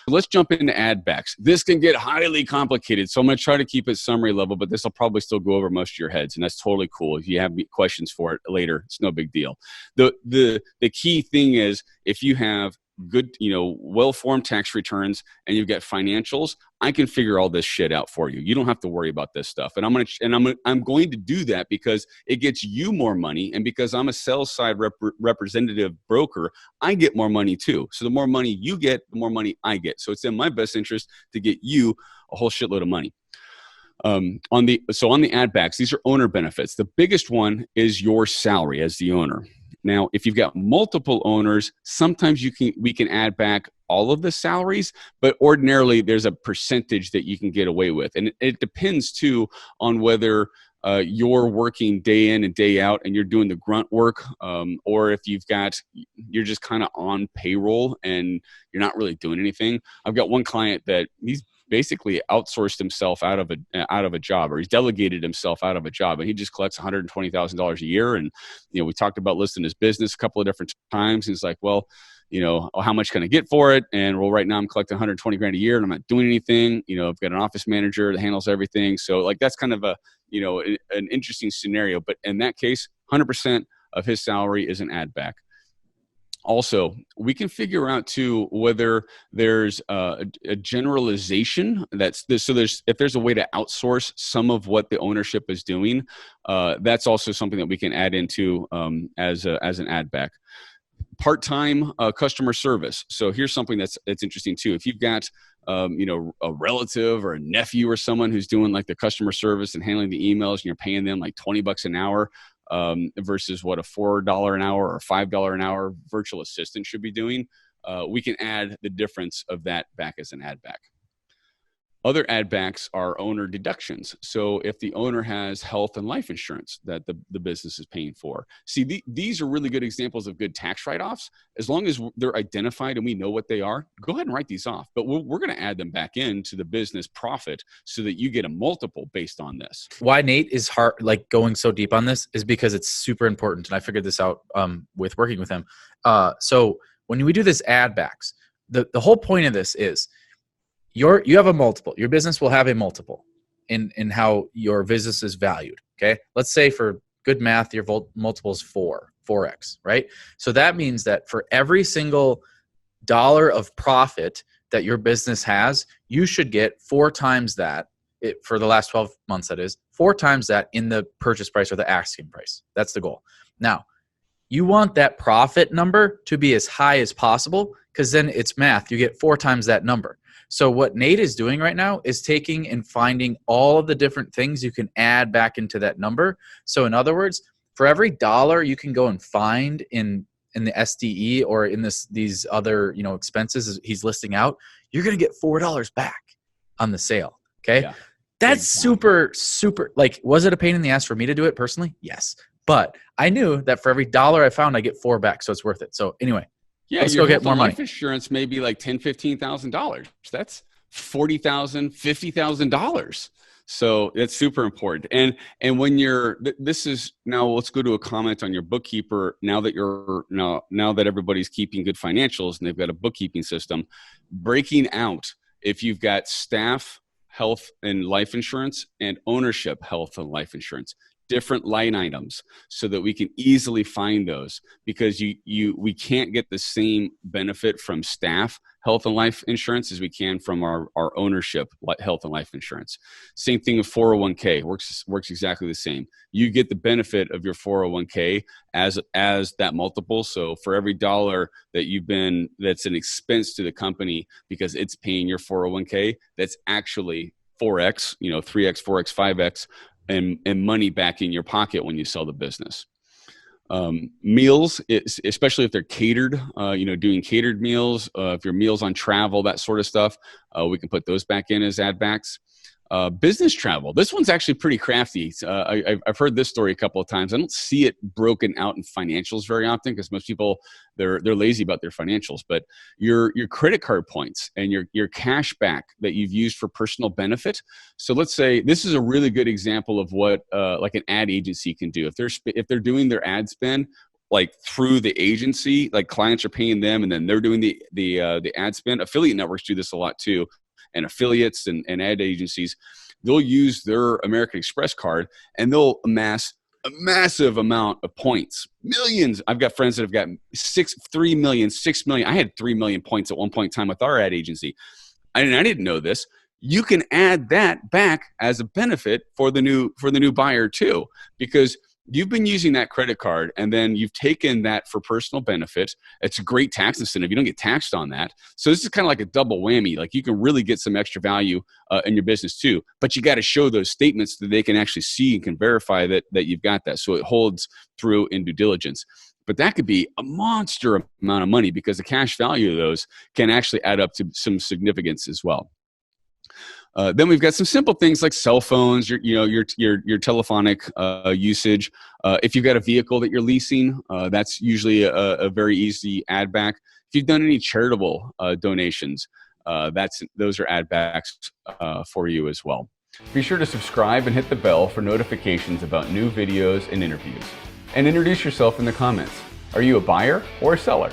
let's jump into add backs. This can get highly complicated, so I'm going to try to keep it summary level, but this will probably still go over most of your heads, and that's totally cool. If you have questions for it later, it's no big deal. The key thing is, if you have good, well-formed tax returns and you've got financials, I can figure all this shit out for you. You don't have to worry about this stuff. And I'm going to do that because it gets you more money, and because I'm a sales side representative broker, I get more money too. So the more money you get, the more money I get. So it's in my best interest to get you a whole shitload of money. On the add backs, these are owner benefits. The biggest one is your salary as the owner. Now, if you've got multiple owners, sometimes we can add back all of the salaries, but ordinarily there's a percentage that you can get away with. And it depends too on whether you're working day in and day out and you're doing the grunt work, or if you're just kind of on payroll and you're not really doing anything. I've got one client that he's basically outsourced himself out of a job, or he's delegated himself out of a job, and he just collects $120,000 a year. And we talked about listing his business a couple of different times. He's like, well, how much can I get for it? And well, right now I'm collecting 120 grand a year and I'm not doing anything. I've got an office manager that handles everything. So like, that's kind of an interesting scenario. But in that case, 100% of his salary is an add back. Also, we can figure out too whether there's a generalization if there's a way to outsource some of what the ownership is doing, that's also something that we can add into as an add back. Part-time customer service. So here's something that's interesting too. If you've got a relative or a nephew or someone who's doing like the customer service and handling the emails, and you're paying them like $20 an hour, versus what a $4 an hour or $5 an hour virtual assistant should be doing, we can add the difference of that back as an add back. Other add backs are owner deductions. So if the owner has health and life insurance that the business is paying for. See, these are really good examples of good tax write-offs. As long as they're identified and we know what they are, go ahead and write these off. But we're going to add them back into the business profit so that you get a multiple based on this. Why Nate is hard, like going so deep on this, is because it's super important. And I figured this out with working with him. So when we do this add backs, the whole point of this is, you have a multiple. Your business will have a multiple in how your business is valued. Okay. Let's say for good math, your multiple is 4x, right? So that means that for every single dollar of profit that your business has, you should get 4 times that for the last 12 months, that is 4 times that in the purchase price or the asking price. That's the goal. Now, you want that profit number to be as high as possible, because then it's math. You get 4 times that number. So what Nate is doing right now is taking and finding all of the different things you can add back into that number. So in other words, for every dollar you can go and find in the SDE or in these other expenses he's listing out, you're going to get $4 back on the sale. Okay. Yeah. That's super, like, was it a pain in the ass for me to do it personally? Yes. But I knew that for every dollar I found, I get 4 back. So it's worth it. So anyway. Yeah, let's go get more money. Life insurance may be like $10,000, $15,000. That's $40,000, $50,000. So it's super important. And when this is now, let's go to a comment on your bookkeeper. Now that everybody's keeping good financials and they've got a bookkeeping system, breaking out if you've got staff health and life insurance and ownership health and life insurance. Different line items so that we can easily find those, because we can't get the same benefit from staff health and life insurance as we can from our ownership health and life insurance. Same thing with 401k, works exactly the same. You get the benefit of your 401k as that multiple. So for every dollar that's an expense to the company because it's paying your 401k, that's actually 4x, 3x, 4x, 5x. And money back in your pocket when you sell the business. Meals, especially if they're catered, doing catered meals, if your meals on travel, that sort of stuff, we can put those back in as add backs. Business travel. This one's actually pretty crafty. I've heard this story a couple of times. I don't see it broken out in financials very often because most people, they're lazy about their financials. But your credit card points and your cash back that you've used for personal benefit. So let's say this is a really good example of what like an ad agency can do. If they're doing their ad spend, like through the agency, like clients are paying them and then they're doing the ad spend. Affiliate networks do this a lot too, and affiliates and ad agencies, they'll use their American Express card and they'll amass a massive amount of points, millions. I've got friends that have gotten 3 million, 6 million. I had 3 million points at one point in time with our ad agency. I didn't know this. You can add that back as a benefit for the new buyer too, because you've been using that credit card and then you've taken that for personal benefit. It's a great tax incentive. You don't get taxed on that. So this is kind of like a double whammy. Like you can really get some extra value in your business too, but you got to show those statements that they can actually see and can verify that you've got that. So it holds through in due diligence. But that could be a monster amount of money because the cash value of those can actually add up to some significance as well. Then we've got some simple things like cell phones, your telephonic usage. If you've got a vehicle that you're leasing, that's usually a very easy add back. If you've done any charitable donations, those are add backs for you as well. Be sure to subscribe and hit the bell for notifications about new videos and interviews. And introduce yourself in the comments. Are you a buyer or a seller?